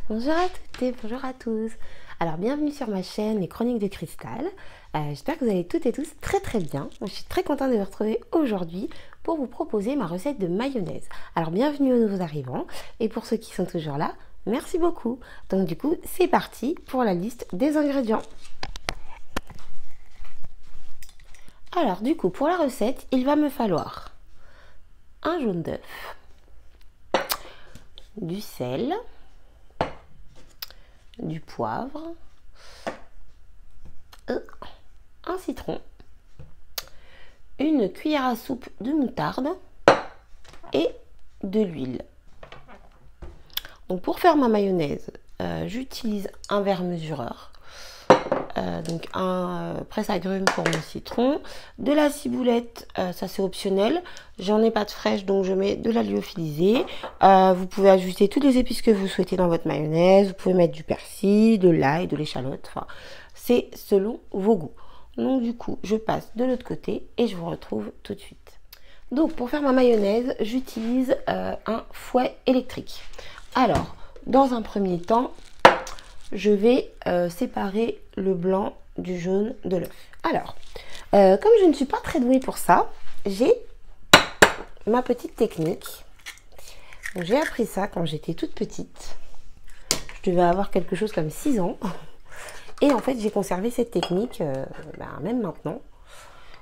Bonjour à toutes et bonjour à tous. Alors bienvenue sur ma chaîne Les Chroniques de Cristal. J'espère que vous allez toutes et tous très bien. Moi, je suis très contente de vous retrouver aujourd'hui pour vous proposer ma recette de mayonnaise. Alors bienvenue aux nouveaux arrivants et pour ceux qui sont toujours là, merci beaucoup. Donc du coup c'est parti pour la liste des ingrédients. Alors du coup pour la recette il va me falloir un jaune d'œuf, du sel, du poivre, un citron, une cuillère à soupe de moutarde et de l'huile. Donc pour faire ma mayonnaise, j'utilise un verre mesureur, donc un presse-agrumes pour mon citron, de la ciboulette, ça c'est optionnel, j'en ai pas de fraîche donc je mets de la lyophilisée. Vous pouvez ajouter toutes les épices que vous souhaitez dans votre mayonnaise, vous pouvez mettre du persil, de l'ail, de l'échalote, enfin c'est selon vos goûts. Donc du coup je passe de l'autre côté et je vous retrouve tout de suite. Donc pour faire ma mayonnaise j'utilise un fouet électrique. Alors dans un premier temps je vais séparer le blanc du jaune de l'œuf. Alors, comme je ne suis pas très douée pour ça, j'ai ma petite technique. J'ai appris ça quand j'étais toute petite. Je devais avoir quelque chose comme 6 ans. Et en fait, j'ai conservé cette technique même maintenant.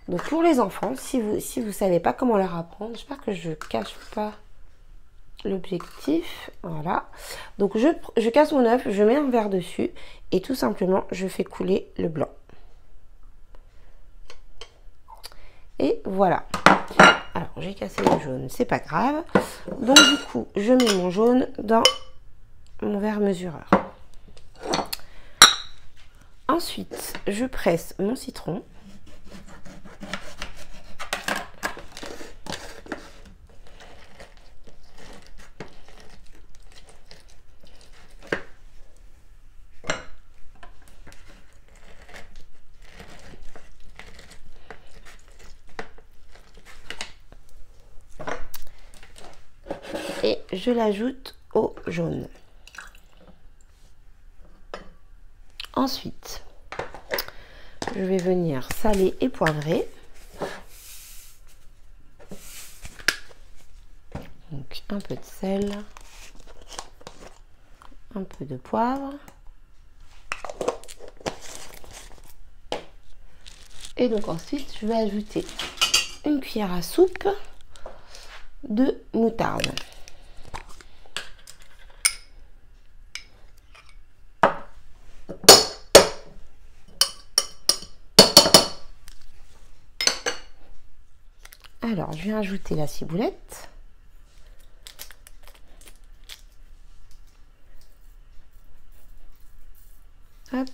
Donc pour les enfants, si vous savez pas comment leur apprendre, j'espère que je cache pas l'objectif, voilà. Donc je casse mon œuf, je mets un verre dessus et tout simplement je fais couler le blanc. Et voilà. Alors j'ai cassé le jaune, c'est pas grave. Donc du coup je mets mon jaune dans mon verre mesureur. Ensuite je presse mon citron. Et je l'ajoute au jaune. Ensuite, je vais venir saler et poivrer. Donc un peu de sel, un peu de poivre. Et donc ensuite, je vais ajouter une cuillère à soupe de moutarde. Alors, je viens ajouter la ciboulette. Hop.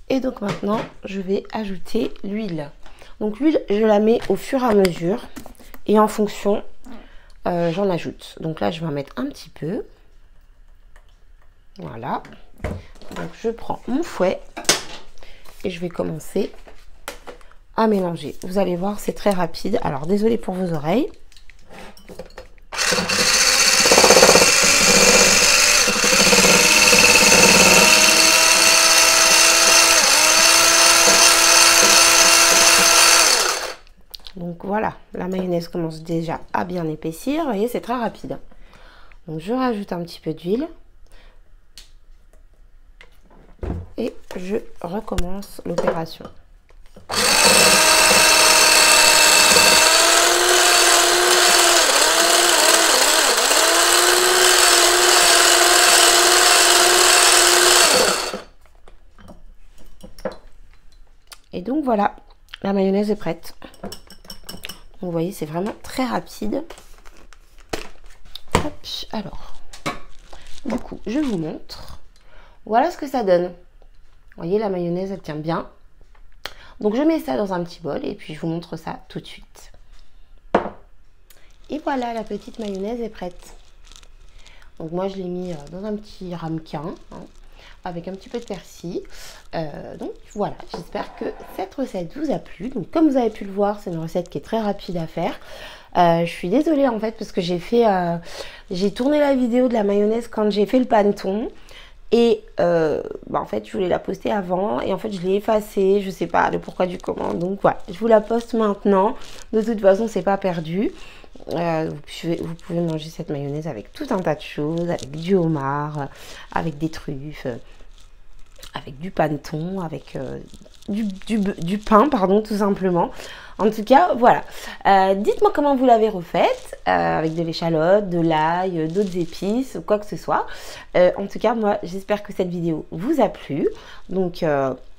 Et donc maintenant, je vais ajouter l'huile. Donc l'huile, je la mets au fur et à mesure. Et en fonction, j'en ajoute. Donc là, je vais en mettre un petit peu. Voilà. Donc je prends mon fouet et je vais commencer à mélanger. Vous allez voir, c'est très rapide. Alors désolé pour vos oreilles. Donc voilà, la mayonnaise commence déjà à bien épaissir. Vous voyez, c'est très rapide. Donc je rajoute un petit peu d'huile. Et je recommence l'opération. Et donc voilà, la mayonnaise est prête. Donc vous voyez, c'est vraiment très rapide. Hop, alors, du coup, je vous montre. Voilà ce que ça donne. Vous voyez, la mayonnaise, elle tient bien. Donc je mets ça dans un petit bol et puis je vous montre ça tout de suite. Et voilà, la petite mayonnaise est prête. Donc moi, je l'ai mis dans un petit ramequin. avec un petit peu de persil. Donc voilà, j'espère que cette recette vous a plu. Donc comme vous avez pu le voir, c'est une recette qui est très rapide à faire. Je suis désolée en fait parce que j'ai tourné la vidéo de la mayonnaise quand j'ai fait le paneton. Et en fait je voulais la poster avant et en fait je l'ai effacée, je sais pas le pourquoi du comment, donc voilà, je vous la poste maintenant. De toute façon c'est pas perdu. Vous pouvez manger cette mayonnaise avec tout un tas de choses, avec du homard, avec des truffes, avec du paneton, avec du pain, pardon, tout simplement. En tout cas, voilà. Dites-moi comment vous l'avez refaite, avec de l'échalote, de l'ail, d'autres épices, quoi que ce soit. En tout cas, moi, j'espère que cette vidéo vous a plu. Donc,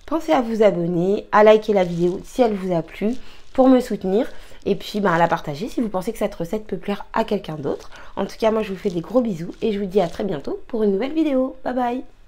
pensez à vous abonner, à liker la vidéo si elle vous a plu, pour me soutenir. Et puis, à la partager si vous pensez que cette recette peut plaire à quelqu'un d'autre. En tout cas, moi, je vous fais des gros bisous et je vous dis à très bientôt pour une nouvelle vidéo. Bye bye!